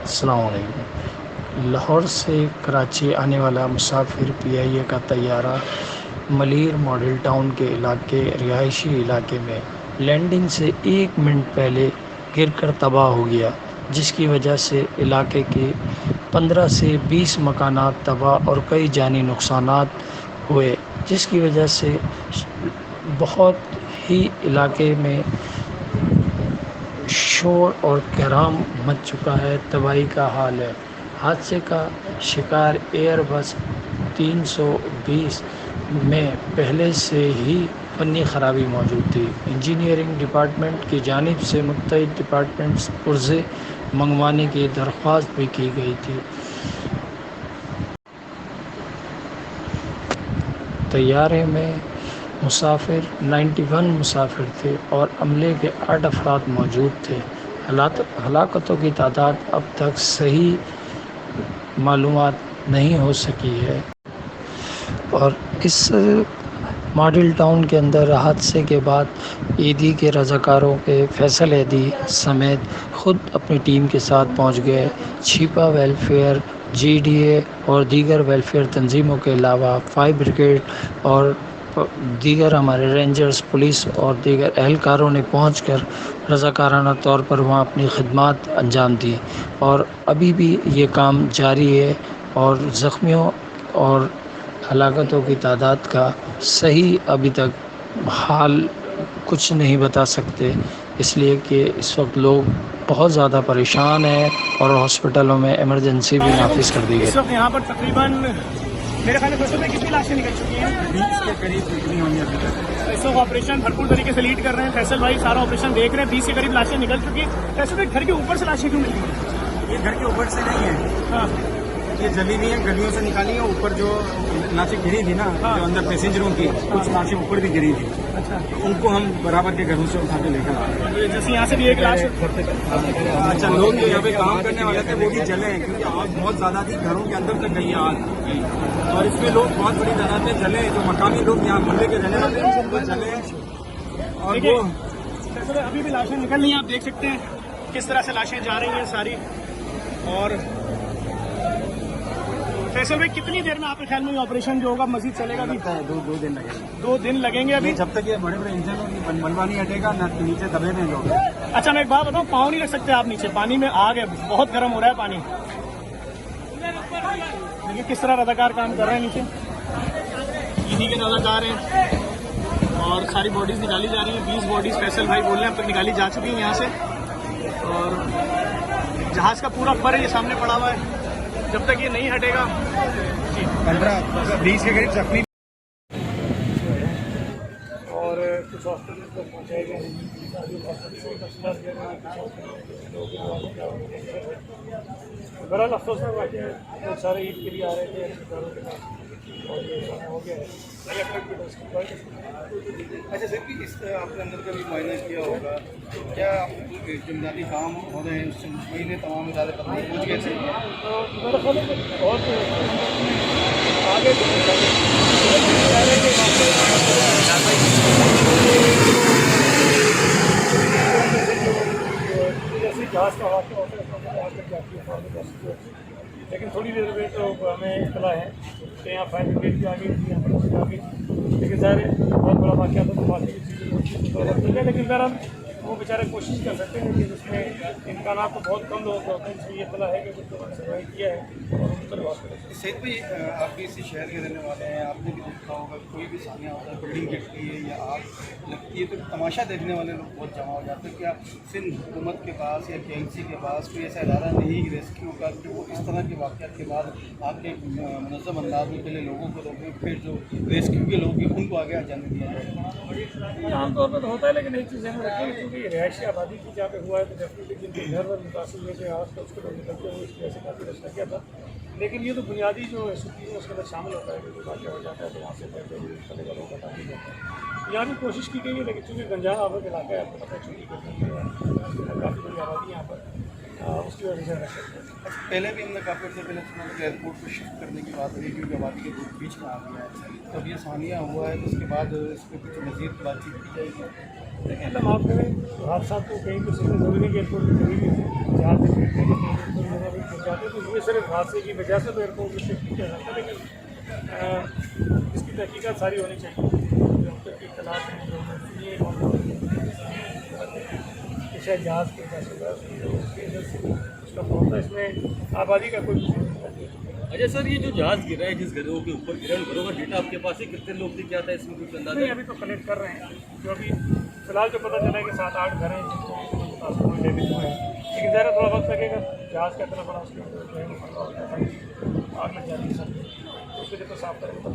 अस्सलाम वालेकुम। लाहौर से कराची आने वाला मुसाफिर पीआईए का तैयारा मलीर मॉडल टाउन के रिहायशी इलाके में लैंडिंग से 1 मिनट पहले गिरकर तबाह हो गया, जिसकी वजह से इलाके के 15 से 20 मकानात तबाह और कई जानी नुकसानात हुए, जिसकी वजह से बहुत ही इलाके में शोर और कोहराम मच चुका है, तबाही का हाल है। हादसे का शिकार एयरबस 320 में पहले से ही फन्नी खराबी मौजूद थी। इंजीनियरिंग डिपार्टमेंट की जानिब से मुत्तहिद डिपार्टमेंट्स पुर्जे मंगवाने की दरख्वास्त भी की गई थी। तैयारे में 91 मुसाफिर थे और अमले के 8 अफराद मौजूद थे। हलाकतों की तादाद अब तक सही मालूमात नहीं हो सकी है और इस मॉडल टाउन के अंदर हादसे के बाद ईदी के रज़ाकारों के फैसल ऐदी समेत ख़ुद अपनी टीम के साथ पहुंच गए। छिपा वेलफेयर, जीडीए और दीगर वेलफेयर तंजीमों के अलावा फायर ब्रिगेड और दीगर हमारे रेंजर्स, पुलिस और दीगर एहलकारों ने पहुंचकर रज़ाकाराना तौर पर वहां अपनी खिदमत अंजाम दी और अभी भी ये काम जारी है और ज़ख्मियों और हलाकतों की तादाद का सही अभी तक हाल कुछ नहीं बता सकते, इसलिए कि इस वक्त लोग बहुत ज़्यादा परेशान हैं और हॉस्पिटलों में इमरजेंसी भी नाफिज कर दी गई। इस वक्त यहाँ पर तकरीबन मेरे ख्याल में कितनी लाशें निकल चुकी हैं? 20 के करीब निकली होंगी अभी तक। इस वक्त ऑपरेशन भरपूर तरीके से लीड कर रहे हैं फैसल भाई, सारा ऑपरेशन देख रहे हैं। 20 के करीब लाशें निकल चुकी हैं। फैसल भाई, घर के ऊपर से लाशें क्यों मिली हैं? ये घर के ऊपर से नहीं है, हाँ, ये जली नहीं है, गलियों से निकाली है। ऊपर जो लाशें गिरी थी ना, जो अंदर पैसेंजरों की, कुछ लाशें ऊपर भी गिरी थी। अच्छा, उनको हम बराबर के घरों से उठा के लेकर आ रहे हैं। जैसे यहाँ से भी एक लाश अच्छा, लोग जो यहाँ पे काम करने वाले थे वो भी जले हैं, क्योंकि आग बहुत ज्यादा थी, घरों के अंदर तक गई आग और इसमें लोग बहुत बड़ी तादाद में जले हैं। जो मकामी लोग यहाँ मोहल्ले के रहने वाले हैं वो जले हैं। और वो फैसल भाई, अभी भी लाशें निकल रही हैं। आप देख सकते हैं किस तरह से लाशें जा रही हैं सारी। और फैसल भाई, कितनी देर में आपके ख्याल में ये ऑपरेशन जो होगा मजीद चलेगा? अभी दो दिन लगेंगे। 2 दिन लगेंगे अभी। जब तक ये बड़े बड़े इंजन की मलबा नहीं हटेगा ना, नीचे दबे में लोग। अच्छा, मैं एक बात बताऊँ, पाँव नहीं रख सकते आप नीचे, पानी में आग है, बहुत गर्म हो रहा है पानी। देखिए किस तरह रज़ाकार काम कर रहे हैं नीचे। ईदी के रज़ाकार हैं और सारी बॉडीज निकाली जा रही हैं। 20 बॉडीज फैसल भाई बोल रहे हैं अब तक निकाली जा चुकी हैं यहाँ से। और जहाज का पूरा फर ये सामने पड़ा हुआ है, जब तक ये नहीं हटेगा। 15-20 के करीब जख्मी और कुछ हॉस्पिटल तक पहुँचाए गए। बहरहाल अफसोसनाक वाक़या है, लोग सारे ईद के लिए आ रहे थे रिश्तेदारों के साथ और ये सारा हो गया है। अच्छा सर, कि इस आपने अंदर का भी मुआयना किया होगा, तो क्या जो बुनियादी काम हो रहे हैं उससे महीने तमाम ज़्यादा पता नहीं पूछ गए थे? मेरा ख्याल है कि बहुत आगे जैसे जहाज का वाक़या होता है आकर जाती है, लेकिन थोड़ी देर में तो हमें इतला है कि यहाँ फायर ब्रिगेड भी आ गई थी, यहाँ पर आ गई थी। लेकिन ज़ाहिर है बहुत बड़ा वाक़या था, तो बाकी चीज़ें है, लेकिन बहरहाल वो बेचारे कोशिश कर सकते हैं कि उसमें इम्कान तो बहुत कम लोगों को होते हैं, इसलिए ये इतला है कि कुछ लोगों ने सर्वाइव किया है और उन पर हॉस्पिटल। सैद भाई, आप भी इसी शहर के रहने वाले हैं, आपने भी देखा होगा कोई भी सामने होता है, बिल्डिंग गिरती है या आग लगती है तो तमाशा देखने वाले लोग बहुत जमा हो जाते हैं। क्या सिंध हुकूमत के पास या KMC के पास कोई ऐसा इदारा नहीं रेस्क्यू का कि वो इस तरह के वाक़यात के बाद आपके मुनज़्ज़म अंदाज में पहले लोगों को रोकें, फिर जो रेस्क्यू के लोग हैं उनको आगे जाने दिया जाए? आमतौर पर तो होता है, लेकिन एक चीज़ ध्यान रखें, क्योंकि रिहायशी आबादी की जहाँ पे हुआ है तो डेफिनेटली जिनके घर वर मुतासिर हुए थे आस पास लोग निकलते हुए इसकी वजह से काफ़ी रचना किया था। लेकिन ये तो बुनियादी जो SOP है उसके अंदर शामिल होता है कि वाक़या हो जाता है तो वहाँ से पहले लोग हटा दिए जाते हैं। यहाँ भी कोशिश की गई है, लेकिन चूँकि गंजान आबाद इलाका है, आपको पता है, चूँकि काफ़ी बड़ी आबादी यहाँ पर, उसकी वजह से रख सकते हैं। पहले भी हमने काफ़ी अर्से पहले सुना कि एयरपोर्ट को शिफ्ट करने की बात हुई, क्योंकि आबादी के बीच में आ गया है। तो अब ये सानिया हुआ है, तो उसके बाद इस पर कुछ मज़ीद बातचीत की जाएगी। लेकिन अल्लाह माफ़ करें, हादसा तो कहीं तो सिर्फ ज़रूरी नहीं कि एयरपोर्ट में कहीं भी जहाँ से बात है, तो ये सिर्फ हादसे की वजह से तो एयरपोर्ट को शिफ्ट किया जाता है, लेकिन इसकी तहकीकात सारी होनी चाहिए। जो अब तक की इत्तलात हैं, जो हमने सुनी है, कि शायद जहाज़ के उसकी वजह से उसका पहुँचा, इसमें आबादी का कोई कसूर नहीं है। अच्छा सर, ये जो जहाज गिरा है, जिस घरों के ऊपर गिरा है, उन घरों का डेटा आपके पास है? कितने लोग थे, क्या था इसमें कुछ अंदाजा? नहीं, अभी तो कलेक्ट कर रहे हैं, जो अभी फिलहाल जो पता चला है कि 7-8 घर हैं जिनको मुतासिर हुए, डैमेज हुए हैं, लेकिन ज़रा थोड़ा वक्त लगेगा। जहाज़ का इतना बड़ा उसके अंदर जो है वो आग लग जाती है, सर उसको जब तो साफ करेंगे तब